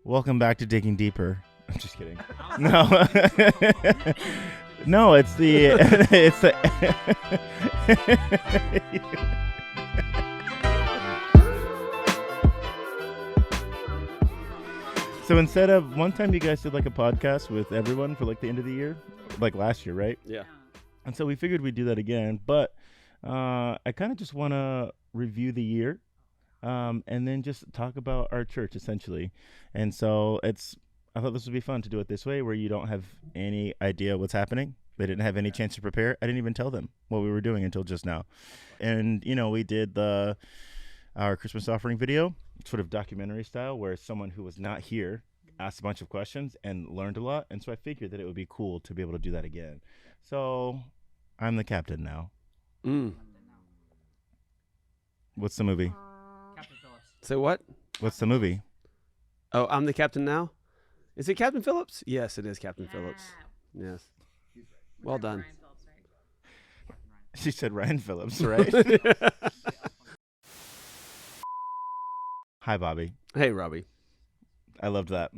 Welcome back to Digging Deeper. I'm just kidding. No. No, it's the So instead of one time you guys did like a podcast with everyone for like the end of the year, like last year, right? Yeah. And so we figured we'd do that again, but I kind of just want to review the year and then just talk about our church essentially. And so I thought this would be fun to do it this way where you don't have any idea what's happening. They didn't have any chance to prepare. I didn't even tell them what we were doing until just now. And, you know, we did our Christmas offering video, sort of documentary style, where someone who was not here asked a bunch of questions and learned a lot. And so I figured that it would be cool to be able to do that again. So I'm the captain now. What's the movie? Captain Phillips. Say what? What's the movie? Oh, I'm the captain now? Is it Captain Phillips? Yes, it is Captain Phillips. Yes. Well done. Ryan Phillips, right? She said Ryan Phillips, right? Hi, Bobby. Hey, Robby. I loved that.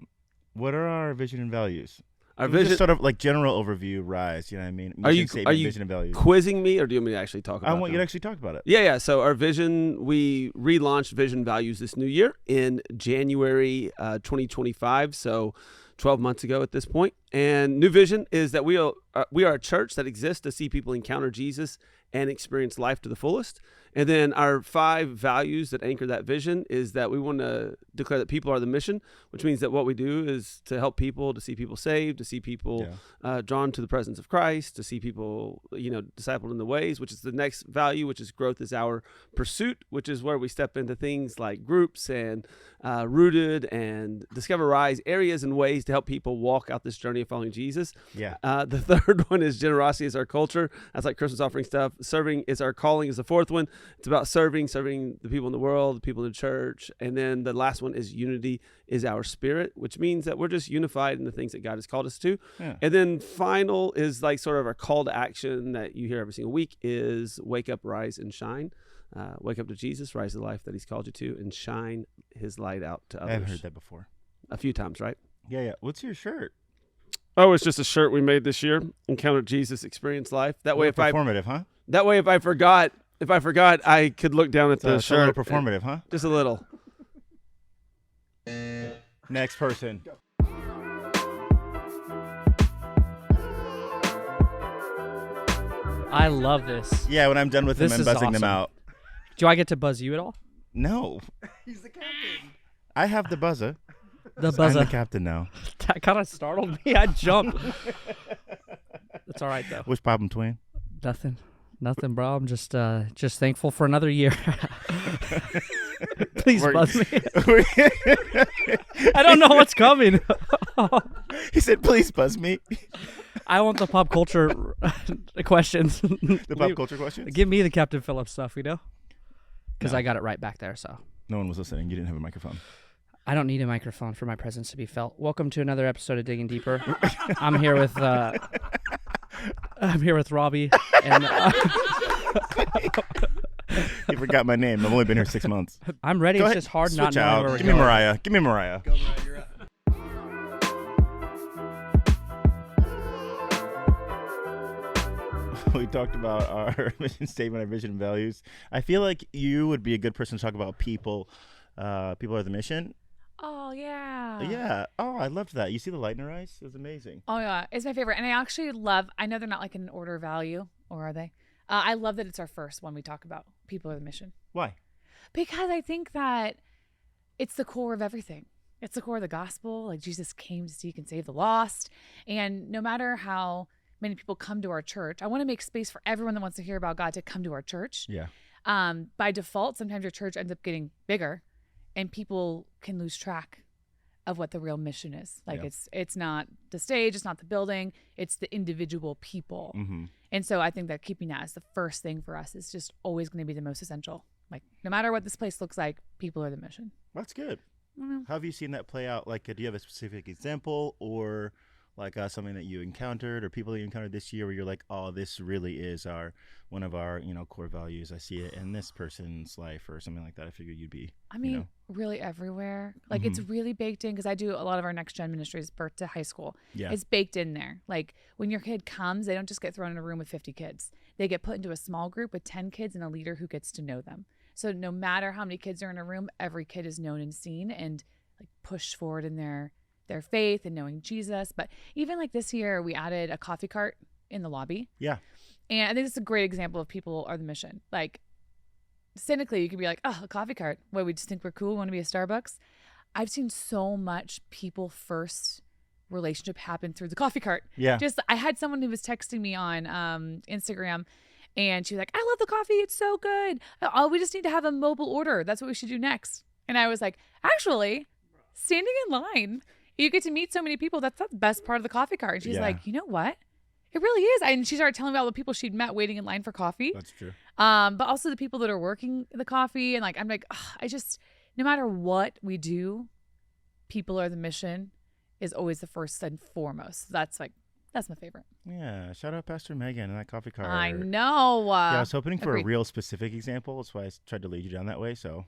What are our vision and values? Our It was vision. just sort of like general overview, rise. You know what I mean? Mission statement, vision and values. Quizzing me, or do you want me to actually talk about I want you them? to actually talk about it. Yeah. So our vision, we relaunched Vision Values this new year in January 2025. So 12 months ago at this point. And new vision is that we are a church that exists to see people encounter Jesus and experience life to the fullest. And then our 5 values that anchor that vision is that we want to declare that people are the mission, which means that what we do is to help people, to see people saved, to see people drawn to the presence of Christ, to see people, discipled in the ways, which is the next value, which is growth is our pursuit, which is where we step into things like groups and rooted and discover rise areas and ways to help people walk out this journey of following Jesus. Yeah. The third one is generosity is our culture. That's like Christmas offering stuff. Serving is our calling is the fourth one. It's about serving the people in the world, the people in the church. And then the last one is unity is our spirit, which means that we're just unified in the things that God has called us to. Yeah. And then final is like sort of our call to action that you hear every single week is wake up, rise, and shine. Wake up to Jesus, rise to the life that he's called you to, and shine his light out to others. I've heard that before. A few times, right? Yeah. What's your shirt? Oh, it's just a shirt we made this year. Encounter Jesus, experience life. That way, Performative, huh? That way, if I forgot, I could look down at the It's a little shirt. performative, huh? Just a little. Next person. I love this. Yeah, when I'm done with them, This I'm is buzzing them awesome. out. Do I get to buzz you at all? No. He's the captain. I have the buzzer. The I'm buzzer. the captain now. That kind of startled me. I jumped. It's all right though. What's problem, twin? Nothing, bro. I'm just thankful for another year. Please We're- buzz me. I don't know what's coming. He said, please buzz me. I want the pop culture questions. The pop culture questions? Give me the Captain Phillips stuff, because I got it right back there. So No one was listening. You didn't have a microphone. I don't need a microphone for my presence to be felt. Welcome to another episode of Digging Deeper. I'm here with Robby, and You forgot my name. I've only been here 6 months. I'm ready. Go It's ahead. just hard Switch not knowing out. where we're Give going. me Mariah. Give me Mariah. Go, Mariah, you're up. We talked about our mission statement, our vision and values. I feel like you would be a good person to talk about people. People are the mission. Oh, yeah. Yeah. Oh, I loved that. You see the light in her eyes? It was amazing. Oh, yeah. It's my favorite. And I actually love, I know they're not like in order of value, or are they? I love that it's our first one we talk about. People are the mission. Why? Because I think that it's the core of everything. It's the core of the gospel. Like Jesus came to seek and save the lost. And no matter how many people come to our church, I want to make space for everyone that wants to hear about God to come to our church. Yeah. By default, sometimes your church ends up getting bigger and people can lose track of what the real mission is. Like it's not the stage, it's not the building, it's the individual people. Mm-hmm. And so I think that keeping that as the first thing for us is just always going to be the most essential. Like no matter what this place looks like, people are the mission. That's good. I don't know. How have you seen that play out? Like, do you have a specific example or like something that you encountered or people that you encountered this year where you're like, oh, this really is one of our core values. I see it in this person's life or something like that. I figured you'd be. I mean, really everywhere. Like it's really baked in because I do a lot of our next gen ministries, birth to high school. Yeah. It's baked in there. Like when your kid comes, they don't just get thrown in a room with 50 kids. They get put into a small group with 10 kids and a leader who gets to know them. So no matter how many kids are in a room, every kid is known and seen and like pushed forward in their faith and knowing Jesus. But even like this year, we added a coffee cart in the lobby. Yeah. And I think it's a great example of people are the mission. Like cynically, you could be like, oh, a coffee cart. What, we just think we're cool, we want to be a Starbucks? I've seen so much people first relationship happen through the coffee cart. Yeah. Just I had someone who was texting me on Instagram and she was like, I love the coffee. It's so good. Oh, we just need to have a mobile order. That's what we should do next. And I was like, actually, standing in line, you get to meet so many people. That's the best part of the coffee cart. And she's like, you know what? It really is. And she started telling me all the people she'd met waiting in line for coffee. That's true. But also the people that are working the coffee. And like, I'm like, I just, no matter what we do, people are the mission is always the first and foremost. That's my favorite. Yeah. Shout out Pastor Megan and that coffee cart. I know. Yeah, I was hoping for agreed. a real specific example. That's why I tried to lead you down that way. So.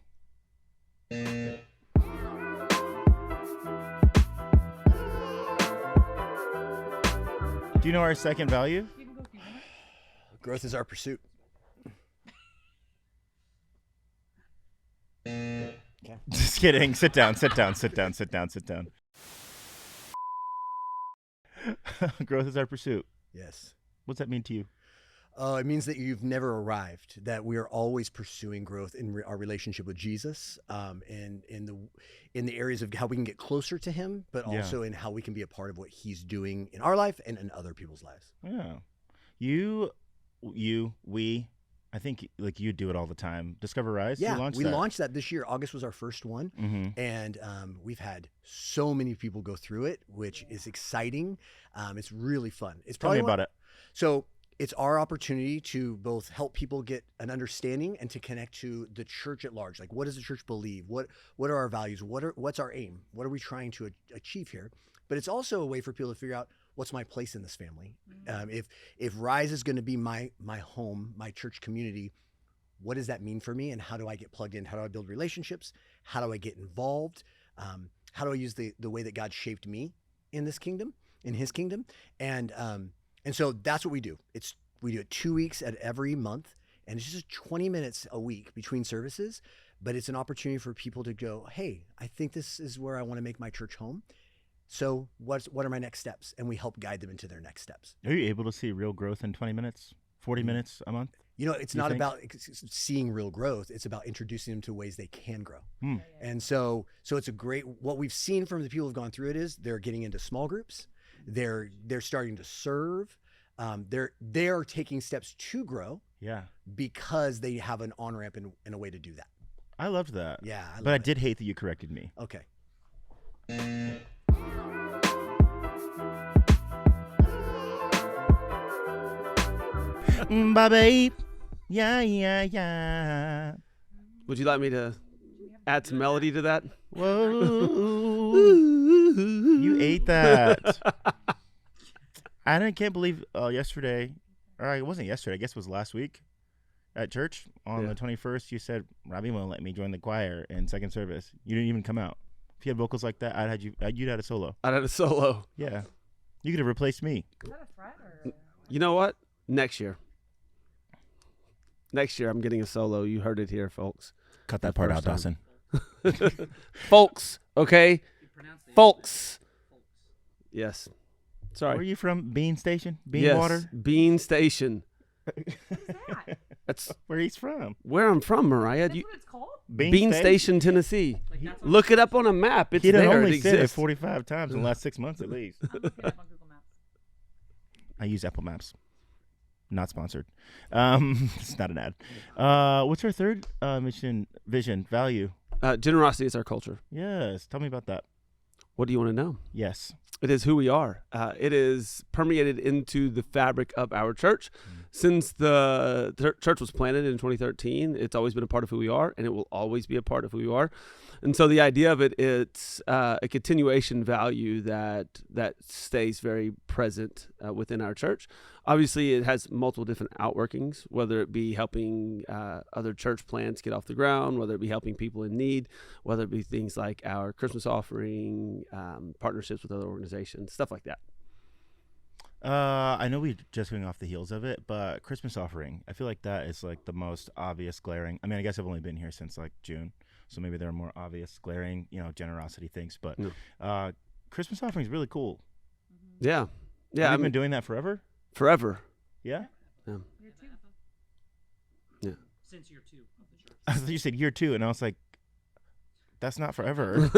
Do you know our second value? Growth is our pursuit. Just kidding. Sit down. Growth is our pursuit. Yes. What's that mean to you? It means that you've never arrived, that we are always pursuing growth in our relationship with Jesus, and in the areas of how we can get closer to him, but also in how we can be a part of what he's doing in our life and in other people's lives. Yeah. We, I think like you do it all the time. Discover Rise. Yeah, we launched that this year. August was our first one. And we've had so many people go through it, which is exciting. It's really fun. It's Tell me about it. So it's our opportunity to both help people get an understanding and to connect to the church at large. Like, what does the church believe? What are our values? What's our aim? What are we trying to achieve here? But it's also a way for people to figure out, what's my place in this family? If Rise is going to be my home, my church community, what does that mean for me? And how do I get plugged in? How do I build relationships? How do I get involved? How do I use the way that God shaped me in this kingdom, in his kingdom? And so that's what we do. We do it 2 weeks at every month, and it's just 20 minutes a week between services, but it's an opportunity for people to go, hey, I think this is where I want to make my church home. So what are my next steps? And we help guide them into their next steps. Are you able to see real growth in 20 minutes, 40 minutes a month? You know, it's not about seeing real growth. It's about introducing them to ways they can grow. And so it's what we've seen from the people who've gone through it is they're getting into small groups. They're starting to serve. They're taking steps to grow. Yeah. Because they have an on-ramp and a way to do that. I loved that. Yeah. I did hate that you corrected me. Okay. Babe. Yeah. Would you like me to add some melody to that? Whoa. You ate that. I can't believe yesterday, or it wasn't yesterday, I guess it was last week at church on the 21st, you said, Robby won't let me join the choir in second service. You didn't even come out. If you had vocals like that, you'd had a solo. I'd had a solo. Yeah. You could have replaced me. Is that a threat or? You know what? Next year I'm getting a solo. You heard it here, folks. Cut that part out, Dawson. Folks, okay? Folks. Yes. Sorry. Where are you from? Bean Station? Bean yes, Water? Bean Station. Who's that? That's where he's from. Where I'm from, Mariah. That's what it's called? Bean Station, Tennessee. Look it up on a map. It's He'd there. only it said it exists. 45 times in the last 6 months at least. I'm looking it up on Google Maps. I use Apple Maps. Not sponsored. It's not an ad. What's our third mission, vision, value? Generosity is our culture. Yes. Tell me about that. What do you want to know? Yes. It is who we are. It is permeated into the fabric of our church. Since the church was planted in 2013, it's always been a part of who we are, and it will always be a part of who we are. And so the idea of it's a continuation value that stays very present within our church. Obviously, it has multiple different outworkings, whether it be helping other church plants get off the ground, whether it be helping people in need, whether it be things like our Christmas offering, partnerships with other organizations, stuff like that. I know we're just going off the heels of it, but Christmas offering, I feel like that is like the most obvious glaring. I mean, I guess I've only been here since like June, so maybe there are more obvious glaring, generosity things, but Christmas offering is really cool. Yeah. Yeah. Have you been doing that forever? Forever. Yeah? Yeah. Yeah. Since year 2 of the church. I thought you said year 2, and I was like, that's not forever.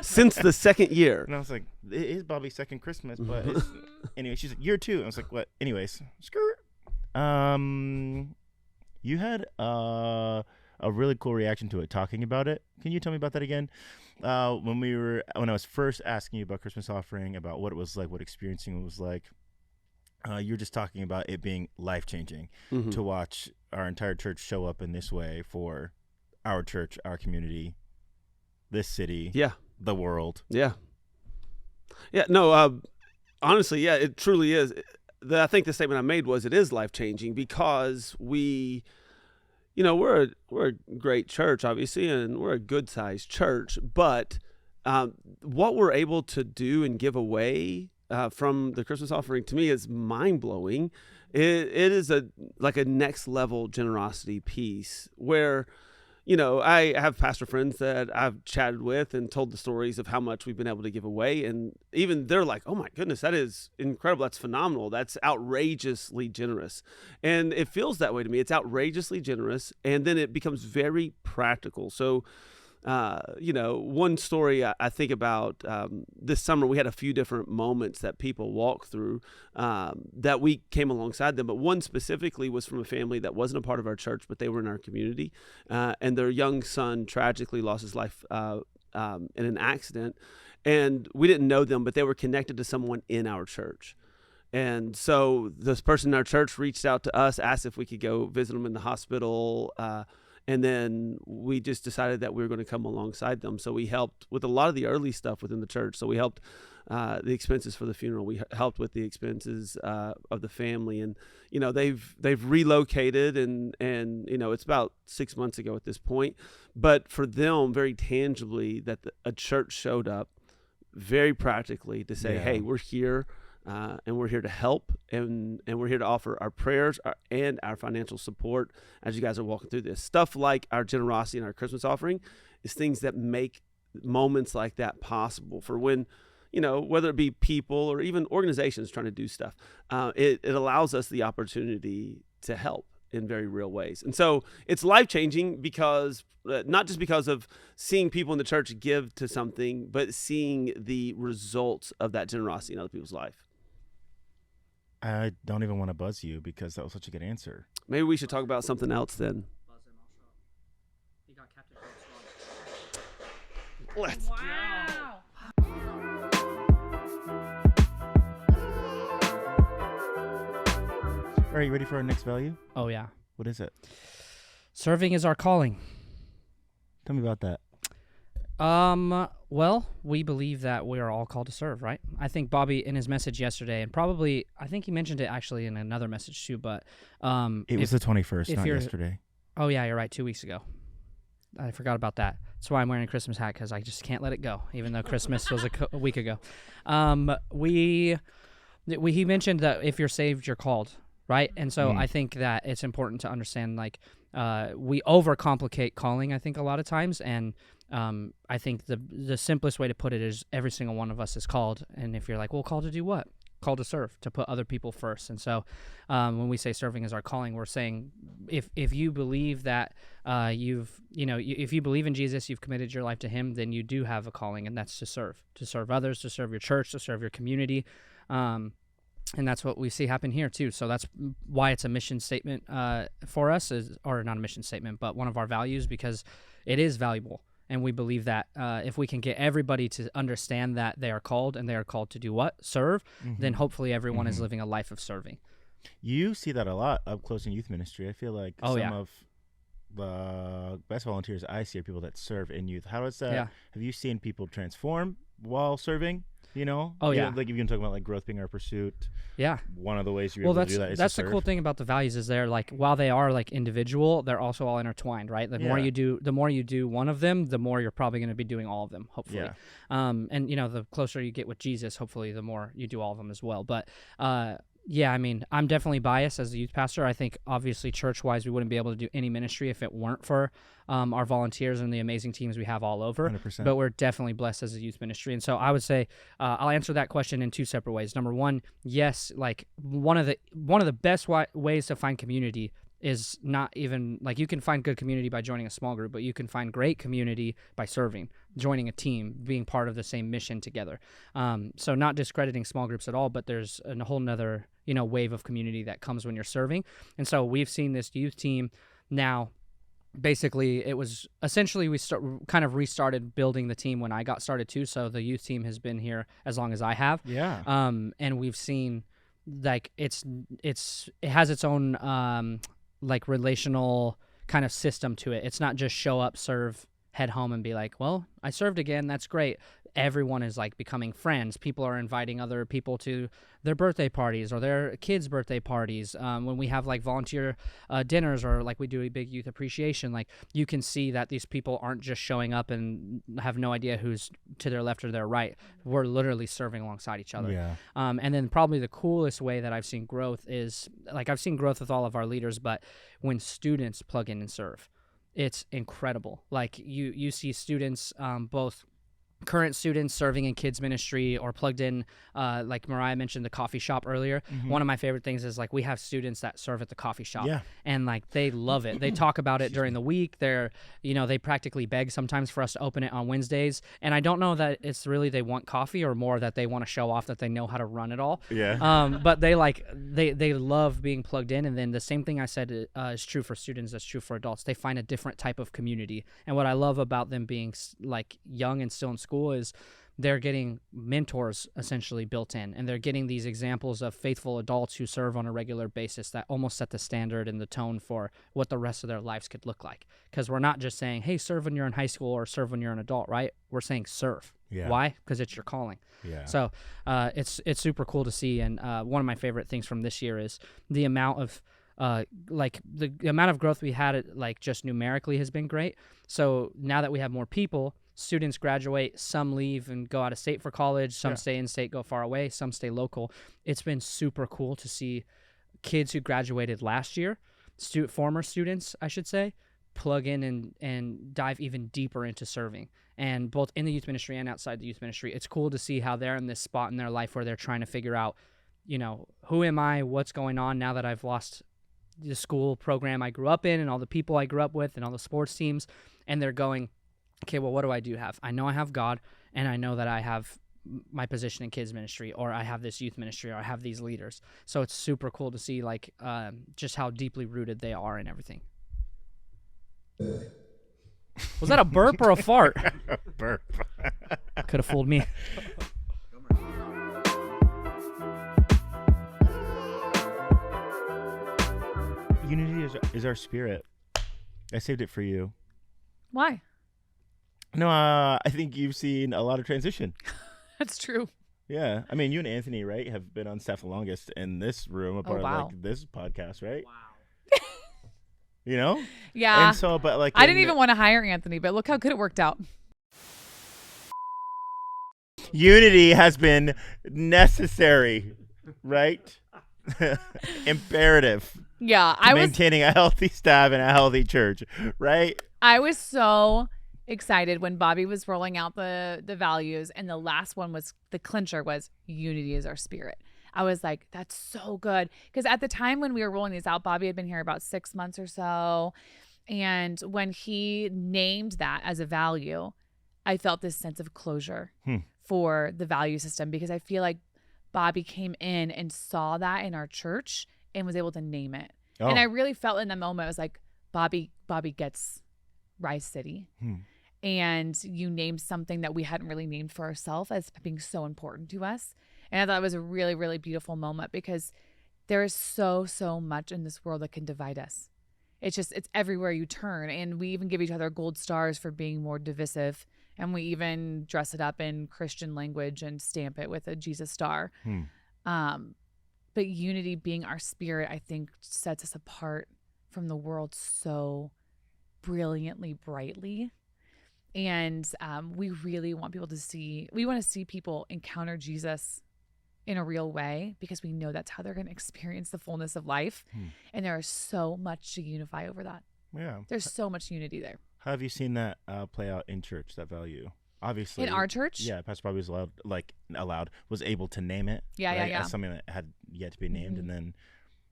Since the second year. And I was like, it is Bobby's second Christmas, but it's, anyway, she's like, year 2. I was like, what? Anyways, skirt. You had a really cool reaction to it, talking about it. Can you tell me about that again? When I was first asking you about Christmas offering, about what it was like, what experiencing it was like, you're just talking about it being life-changing to watch our entire church show up in this way for our church, our community, this city, the world. Yeah. No, honestly, yeah, it truly is. I think the statement I made was it is life-changing because we're a great church, obviously, and we're a good-sized church, but what we're able to do and give away from the Christmas offering, to me, is mind-blowing. It is a next level generosity piece where, I have pastor friends that I've chatted with and told the stories of how much we've been able to give away. And even they're like, oh my goodness, that is incredible. That's phenomenal. That's outrageously generous. And it feels that way to me. It's outrageously generous. And then it becomes very practical. So, one story I think about this summer, we had a few different moments that people walked through that we came alongside them. But one specifically was from a family that wasn't a part of our church, but they were in our community. And their young son tragically lost his life in an accident. And we didn't know them, but they were connected to someone in our church. And so this person in our church reached out to us, asked if we could go visit them in the hospital. And then we just decided that we were going to come alongside them. So we helped with a lot of the early stuff within the church. So we helped the expenses for the funeral. We helped with the expenses of the family. And, they've relocated and it's about 6 months ago at this point. But for them, very tangibly, that a church showed up very practically to say, hey, we're here. And we're here to help, and we're here to offer our prayers and our financial support as you guys are walking through this. Stuff like our generosity and our Christmas offering is things that make moments like that possible for when, whether it be people or even organizations trying to do stuff. It allows us the opportunity to help in very real ways. And so it's life-changing because not just because of seeing people in the church give to something, but seeing the results of that generosity in other people's life. I don't even want to buzz you because that was such a good answer. Maybe we should talk about something else then. He got captain for the squad. Let's Wow. All right, you ready for our next value? Oh, yeah. What is it? Serving is our calling. Tell me about that. Well, we believe that we are all called to serve, right? I think Bobby in his message yesterday, and probably, I think he mentioned it actually in another message too, but it was the 21st, not yesterday. Oh yeah, you're right, 2 weeks ago. I forgot about that. That's why I'm wearing a Christmas hat, because I just can't let it go, even though Christmas was a week ago. He mentioned that if you're saved, you're called, right? And so I think that it's important to understand, we overcomplicate calling, I think, a lot of times, and I think the simplest way to put it is every single one of us is called. And if you're like, well, called to do what? Called to serve, to put other people first. And so when we say serving is our calling, we're saying if you believe that if you believe in Jesus, you've committed your life to him, then you do have a calling, and that's to serve others, to serve your church, to serve your community. And that's what we see happen here too. So that's why it's a mission statement for us, or not a mission statement, but one of our values, because it is valuable. And we believe that if we can get everybody to understand that they are called, and they are called to do what? Serve, then hopefully everyone is living a life of serving. You see that a lot up close in youth ministry. I feel like some of the best volunteers I see are people that serve in youth. How does that? Yeah. Have you seen people transform while serving? You know? Oh, yeah. Like if you can talk about like growth being our pursuit. Yeah. One of the ways you're Well, able to do that is that's to the serve. cool thing about the values is they're like, while they are like individual, they're also all intertwined, right? The more Yeah. you do one of them, the more you're probably going to be doing all of them, hopefully. Yeah. And you know, the closer you get with Jesus, hopefully the more you do all of them as well. But yeah, I mean, I'm definitely biased as a youth pastor. I think obviously church-wise, we wouldn't be able to do any ministry if it weren't for our volunteers and the amazing teams we have all over. 100%. But we're definitely blessed as a youth ministry. And so I would say I'll answer that question in two separate ways. Number one, yes, like one of the best ways to find community is not even like you can find good community by joining a small group, but you can find great community by serving, joining a team, being part of the same mission together. So not discrediting small groups at all, but there's a whole nother, you know, wave of community that comes when you're serving. And so we've seen this youth team now. Basically, it was essentially we kind of restarted building the team when I got started too. So the youth team has been here as long as I have. Yeah. And we've seen like it has its own like relational kind of system to it. It's not just show up, serve, head home and be like, well, I served again. That's great. Everyone is like becoming friends. People are inviting other people to their birthday parties or their kids' birthday parties. When we have like volunteer dinners or like we do a big youth appreciation, like you can see that these people aren't just showing up and have no idea who's to their left or their right. We're literally serving alongside each other. Yeah. And then probably the coolest way that I've seen growth is like I've seen growth with all of our leaders, but when students plug in and serve, it's incredible. Like you see students, both current students serving in kids ministry or plugged in, like Mariah mentioned the coffee shop earlier. Mm-hmm. One of my favorite things is like we have students that serve at the coffee shop. Yeah. And like they love it. They talk about it during the week. They're, you know, they practically beg sometimes for us to open it on Wednesdays. And I don't know that it's really they want coffee or more that they want to show off that they know how to run it all. Yeah. But they like they love being plugged in. And then the same thing I said is true for students, that's true for adults. They find a different type of community. And what I love about them being like young and still in school is they're getting mentors essentially built in, and they're getting these examples of faithful adults who serve on a regular basis that almost set the standard and the tone for what the rest of their lives could look like. Because we're not just saying, hey, serve when you're in high school or serve when you're an adult, right? We're saying serve. Yeah. Why? Because it's your calling. Yeah. So it's super cool to see. And one of my favorite things from this year is the amount of like the amount of growth we had, like just numerically has been great. So now that we have more people, students graduate, some leave and go out of state for college, some stay in state, go far away, some stay local. It's been super cool to see kids who graduated last year, former students, I should say, plug in and dive even deeper into serving. And both in the youth ministry and outside the youth ministry, it's cool to see how they're in this spot in their life where they're trying to figure out, you know, who am I, what's going on now that I've lost the school program I grew up in and all the people I grew up with and all the sports teams. And they're going, okay, well, what do I have? I know I have God, and I know that I have my position in kids ministry, or I have this youth ministry, or I have these leaders. So it's super cool to see like just how deeply rooted they are in everything. Was that a burp or a fart? Burp. Could have fooled me. Unity is our spirit. I saved it for you. Why? No, I think you've seen a lot of transition. That's true. Yeah. I mean, you and Anthony, right, have been on staff the longest in this room, a part of like this podcast, right? Wow. You know? Yeah. And so, but like, I didn't even want to hire Anthony, but look how good it worked out. unity has been necessary, right? Imperative. Yeah, maintaining a healthy staff and a healthy church, right? I was so excited when Bobby was rolling out the values, and the last one was the clincher was unity is our spirit. I was like, that's so good, because at the time when we were rolling these out, Bobby had been here about 6 months or so, and when he named that as a value, I felt this sense of closure for the value system, because I feel like Bobby came in and saw that in our church and was able to name it. Oh. And I really felt in that moment, I was like, Bobby gets Rise City. And you named something that we hadn't really named for ourselves as being so important to us. And I thought it was a really, really beautiful moment, because there is so much in this world that can divide us. it's everywhere you turn. And we even give each other gold stars for being more divisive. And we even dress it up in Christian language and stamp it with a Jesus star. But unity being our spirit, I think, sets us apart from the world so brilliantly, brightly. And we really want people to see, we want to see people encounter Jesus in a real way, because we know that's how they're going to experience the fullness of life. And there is so much to unify over that. Yeah. There's so much unity there. How have you seen that play out in church, that value? Obviously. In our church? Yeah, Pastor Bobby was was able to name it. Yeah, right, yeah. as something that had yet to be named. And then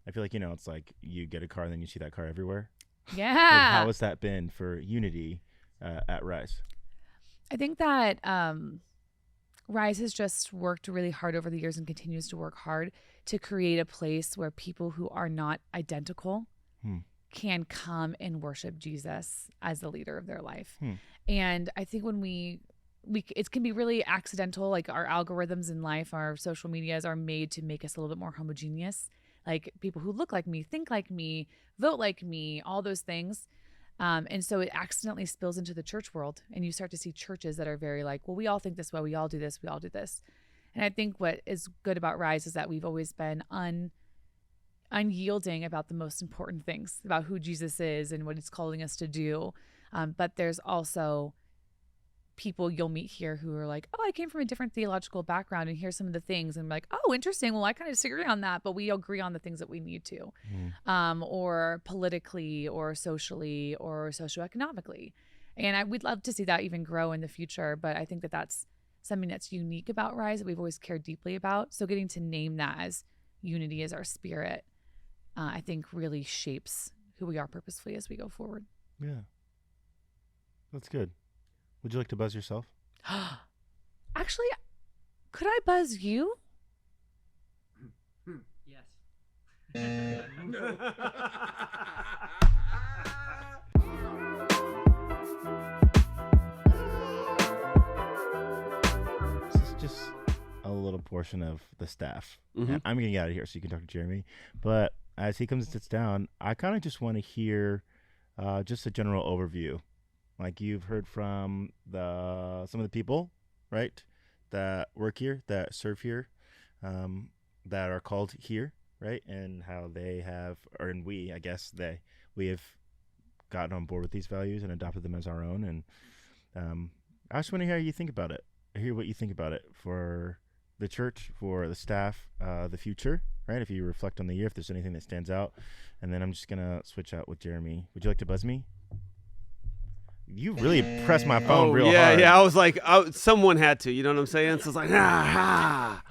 I feel like, it's like you get a car and then you see that car everywhere. Yeah. Like, how has that been for unity at Rise? I think that Rise has just worked really hard over the years and continues to work hard to create a place where people who are not identical can come and worship Jesus as the leader of their life. And I think when we it can be really accidental, like our algorithms in life, our social medias are made to make us a little bit more homogeneous, like people who look like me, think like me, vote like me, all those things. And so it accidentally spills into the church world, and you start to see churches that are very like, well, we all think this way, we all do this, we all do this. And I think what is good about Rise is that we've always been unyielding about the most important things, about who Jesus is and what he's calling us to do. But there's also people you'll meet here who are like, oh, I came from a different theological background, and here's some of the things. And I'm like, oh, interesting. Well, I kind of disagree on that, but we agree on the things that we need to, or politically or socially or socioeconomically. And we'd love to see that even grow in the future. But I think that that's something that's unique about Rise that we've always cared deeply about. So getting to name that as unity as our spirit, I think really shapes who we are purposefully as we go forward. Yeah. That's good. Would you like to buzz yourself? Actually, could I buzz you? Yes. This is just a little portion of the staff. And I'm going to get out of here so you can talk to Jeremy. But as he comes and sits down, I kind of just want to hear just a general overview. Like you've heard from some of the people, right, that work here, that serve here, that are called here, right, and how they have, and we, I guess, we have gotten on board with these values and adopted them as our own. And I just want to hear how you think about it. Hear what you think about it for the church, for the staff, the future, right? If you reflect on the year, if there's anything that stands out. And then I'm just going to switch out with Jeremy. Would you like to buzz me? You really pressed my phone real hard. Yeah. I was like, someone had to. You know what I'm saying? So it's like, ah.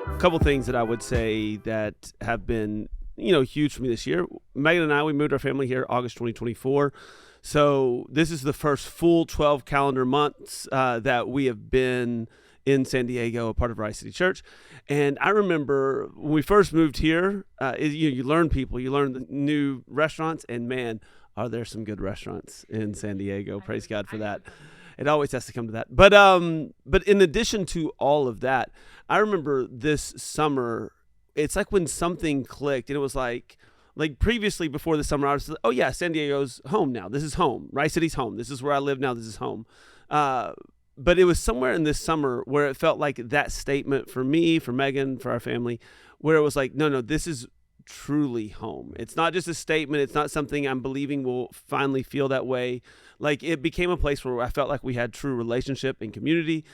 A couple things that I would say that have been, huge for me this year. Megan and I, we moved our family here August 2024. So this is the first full 12 calendar months that we have been in San Diego, a part of Rice City Church. And I remember when we first moved here, you learn people, you learn the new restaurants, and man, are there some good restaurants in San Diego. Praise God for that. It always has to come to that. But in addition to all of that, I remember this summer, it's like when something clicked, and it was like previously before the summer, I was like, oh yeah, San Diego's home now. This is home. Rice City's home. This is where I live now. This is home. But it was somewhere in this summer where it felt like that statement for me, for Megan, for our family, where it was like, no, this is truly home. It's not just a statement. It's not something I'm believing will finally feel that way. Like it became a place where I felt like we had true relationship and community,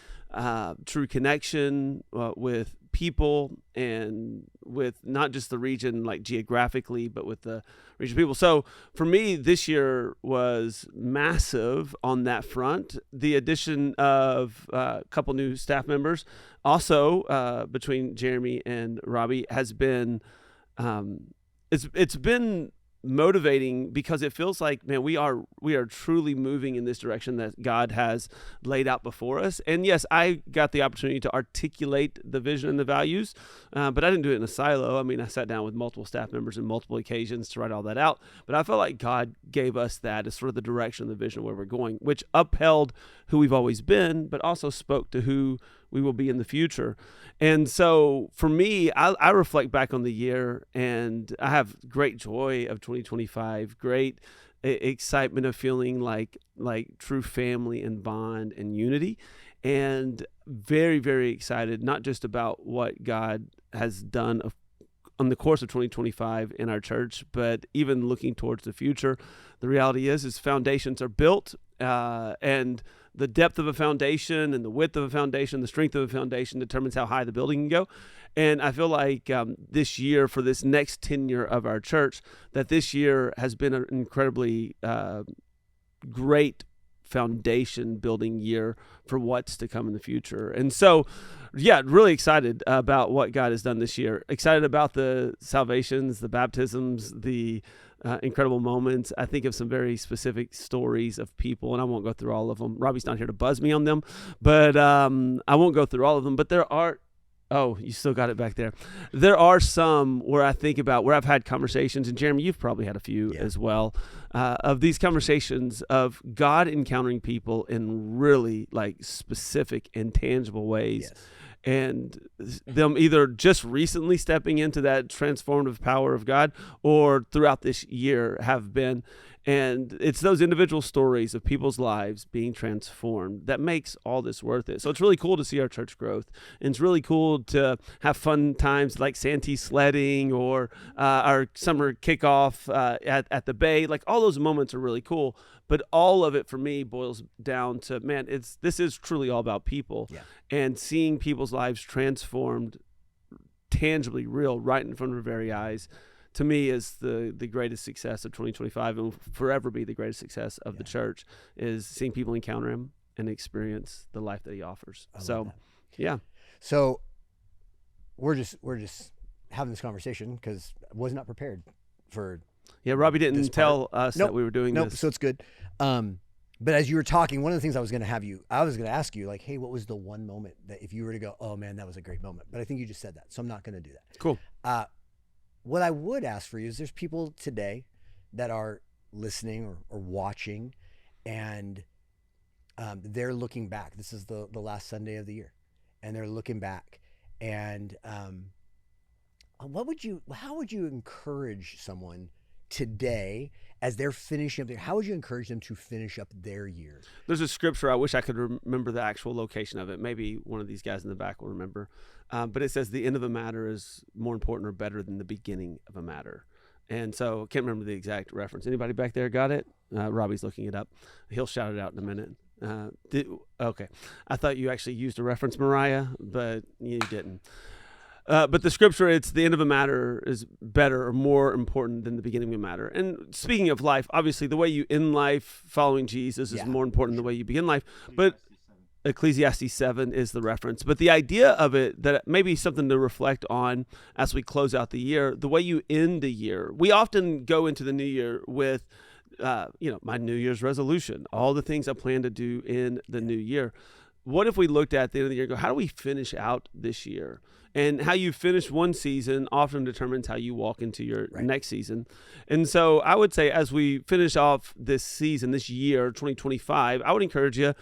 true connection with people, and with not just the region like geographically, but with the region people. So for me, this year was massive on that front. The addition of a couple new staff members, also between Jeremy and Robby, has been it's been motivating, because it feels like, man, we are truly moving in this direction that God has laid out before us. And yes, I got the opportunity to articulate the vision and the values, but I didn't do it in a silo. I mean, I sat down with multiple staff members on multiple occasions to write all that out, but I felt like God gave us that as sort of the direction, the vision where we're going, which upheld who we've always been, but also spoke to who we will be in the future. And so for me, I reflect back on the year, and I have great joy of 2025, great excitement of feeling like true family and bond and unity, and very, very excited, not just about what God has done on the course of 2025 in our church, but even looking towards the future. The reality is foundations are built, and the depth of a foundation and the width of a foundation, the strength of a foundation determines how high the building can go. And I feel like this year, for this next tenure of our church, that this year has been an incredibly great foundation building year for what's to come in the future. And so, yeah, really excited about what God has done this year. Excited about the salvations, the baptisms, the incredible moments. I think of some very specific stories of people, and I won't go through all of them. Robbie's not here to buzz me on them, but I won't go through all of them. But there are, oh, you still got it back there. There are some where I think about where I've had conversations, and Jeremy, you've probably had a few as well, of these conversations of God encountering people in really like specific and tangible ways. Yes. And them either just recently stepping into that transformative power of God, or throughout this year have been. And it's those individual stories of people's lives being transformed that makes all this worth it. So it's really cool to see our church growth. And it's really cool to have fun times like Santee sledding, or our summer kickoff at the Bay. Like, all those moments are really cool. But all of it for me boils down to, man, this is truly all about people. Yeah. And seeing people's lives transformed, tangibly real, right in front of our very eyes, to me is the greatest success of 2025, and will forever be the greatest success of the church, is seeing people encounter him and experience the life that he offers. So, yeah. So we're just having this conversation because I was not prepared for. Yeah, Robby didn't tell us Nope. that we were doing Nope. this. So it's good. But as you were talking, one of the things I was going to ask you, like, hey, what was the one moment that if you were to go, oh man, that was a great moment? But I think you just said that, so I'm not going to do that. Cool. What I would ask for you is, there's people today that are listening or watching, and they're looking back. This is the last Sunday of the year, and they're looking back. And how would you encourage someone today as they're finishing up how would you encourage them to finish up their year? There's a scripture. I wish I could remember the actual location of it. Maybe one of these guys in the back will remember. But it says the end of a matter is more important or better than the beginning of a matter. And so I can't remember the exact reference. Anybody back there got it? Robbie's looking it up. He'll shout it out in a minute. Okay. I thought you actually used a reference, Mariah, but you didn't. But the scripture, it's the end of a matter is better or more important than the beginning of a matter. And speaking of life, obviously the way you end life following Jesus is more important than the way you begin life. But Ecclesiastes 7 is the reference. But the idea of it, that maybe something to reflect on as we close out the year, the way you end the year. We often go into the new year with, my New Year's resolution, all the things I plan to do in the new year. What if we looked at the end of the year and go, how do we finish out this year? And how you finish one season often determines how you walk into your next season. And so I would say, as we finish off this season, this year, 2025, I would encourage you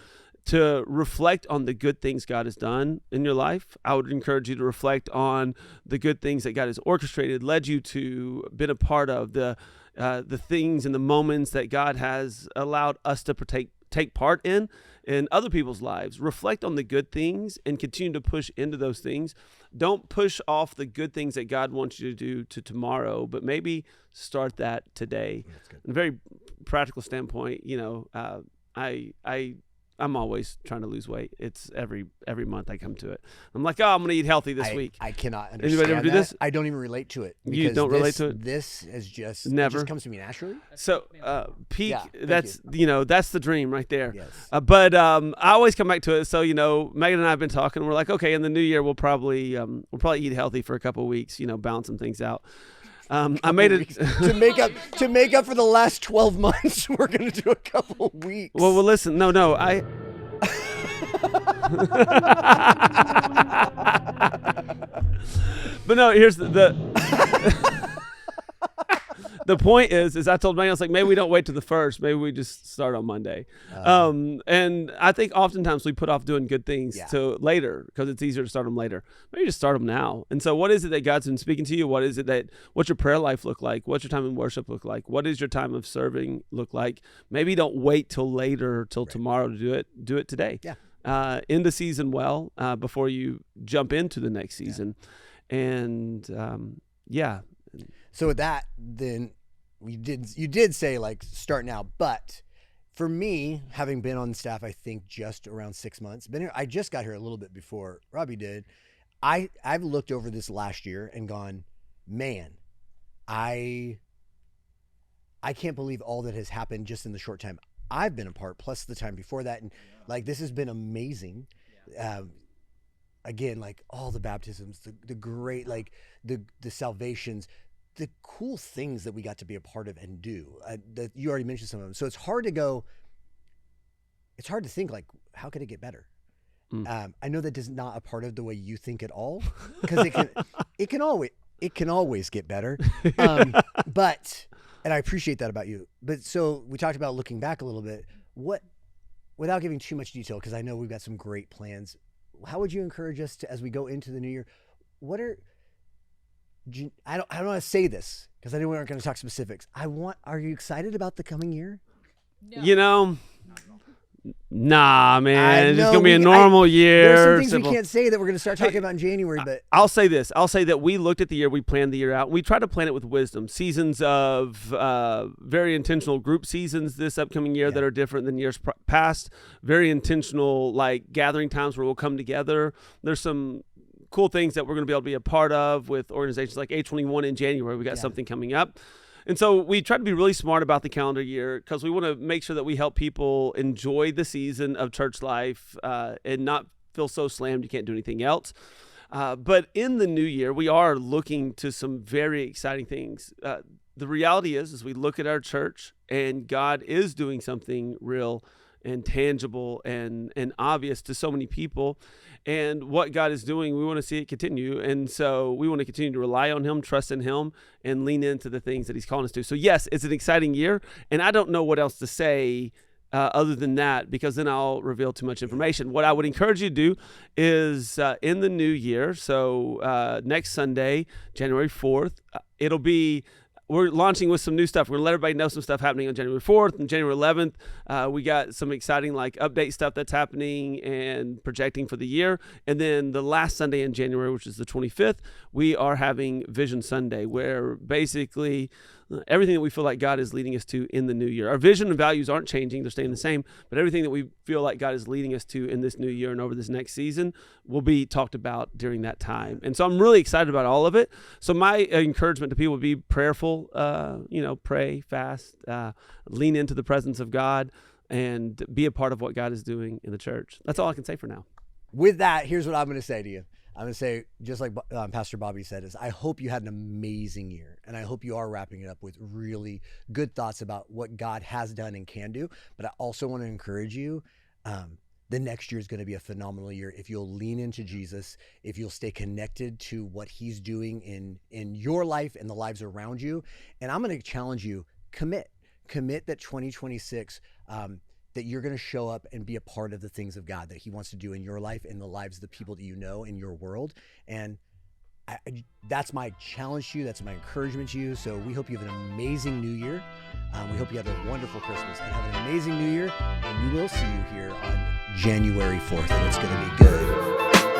to reflect on the good things God has done in your life. I would encourage you to reflect on the good things that God has orchestrated, led you to, been a part of, the things and the moments that God has allowed us to take part in other people's lives. Reflect on the good things and continue to push into those things. Don't push off the good things that God wants you to do to tomorrow, but maybe start that today. In a very practical standpoint, I'm always trying to lose weight. It's every month I come to it. I'm like, I'm going to eat healthy this week. I cannot understand. Anybody ever do this? I don't even relate to it. You don't relate to it? This is just never. It just comes to me naturally. So peak. Yeah, that's that's the dream right there. Yes. But I always come back to it. So Megan and I have been talking. We're like, okay, in the new year we'll probably eat healthy for a couple of weeks. Balance some things out. I made it to make up for the last 12 months. We're gonna do a couple weeks. Well, listen. No, I. But no, here's the the point is I told Megan, I was like, maybe we don't wait to the 1st. Maybe we just start on Monday. And I think oftentimes we put off doing good things to later because it's easier to start them later. Maybe just start them now. And so what is it that God's been speaking to you? What's your prayer life look like? What's your time in worship look like? What is your time of serving look like? Maybe don't wait till later, till tomorrow to do it. Do it today. Yeah. End the season well before you jump into the next season. And So with that, then you did say like start now, but for me, having been on staff, I think just around 6 months, I just got here a little bit before Robby did. I've looked over this last year and gone, man, I can't believe all that has happened just in the short time I've been a part, plus the time before that. And like, this has been amazing. Again, like all the baptisms, the great, like the salvations, the cool things that we got to be a part of and do, that you already mentioned some of them. So it's hard to think like, how could it get better? I know that is not a part of the way you think at all, because it can always get better. And I appreciate that about you. But so we talked about looking back a little bit, without giving too much detail, because I know we've got some great plans. How would you encourage us to, as we go into the new year, I don't want to say this because I know we aren't going to talk specifics. Are you excited about the coming year? No. Nah, man. It's just going to be a normal year. There's some things we can't say that we're going to start talking about in January, but I'll say this. I'll say that we looked at the year, we planned the year out. We try to plan it with wisdom. Seasons of very intentional group seasons this upcoming year that are different than years past. Very intentional, like gathering times where we'll come together. There's some cool things that we're going to be able to be a part of with organizations like A21 in January. We got something coming up. And so we try to be really smart about the calendar year because we want to make sure that we help people enjoy the season of church life and not feel so slammed you can't do anything else. But in the new year, we are looking to some very exciting things. The reality is we look at our church and God is doing something real and tangible and obvious to so many people. And what God is doing, we want to see it continue. And so we want to continue to rely on him, trust in him, and lean into the things that he's calling us to. So yes, it's an exciting year. And I don't know what else to say other than that, because then I'll reveal too much information. What I would encourage you to do is in the new year, so next Sunday, January 4th, we're launching with some new stuff. We're going to let everybody know some stuff happening on January 4th and January 11th. We got some exciting update stuff that's happening and projecting for the year. And then the last Sunday in January, which is the 25th, we are having Vision Sunday, where basically everything that we feel like God is leading us to in the new year. Our vision and values aren't changing. They're staying the same. But everything that we feel like God is leading us to in this new year and over this next season will be talked about during that time. And so I'm really excited about all of it. So my encouragement to people would be prayerful, pray, fast, lean into the presence of God, and be a part of what God is doing in the church. That's all I can say for now. With that, here's what I'm going to say to you. I'm going to say, just like Pastor Bobby said, is I hope you had an amazing year. And I hope you are wrapping it up with really good thoughts about what God has done and can do. But I also want to encourage you, the next year is going to be a phenomenal year if you'll lean into Jesus, if you'll stay connected to what he's doing in your life and the lives around you. And I'm going to challenge you, commit that 2026, that you're going to show up and be a part of the things of God that he wants to do in your life and the lives of the people that you know in your world. And that's my challenge to you. That's my encouragement to you. So we hope you have an amazing new year. We hope you have a wonderful Christmas and have an amazing new year. And we will see you here on January 4th. And it's going to be good.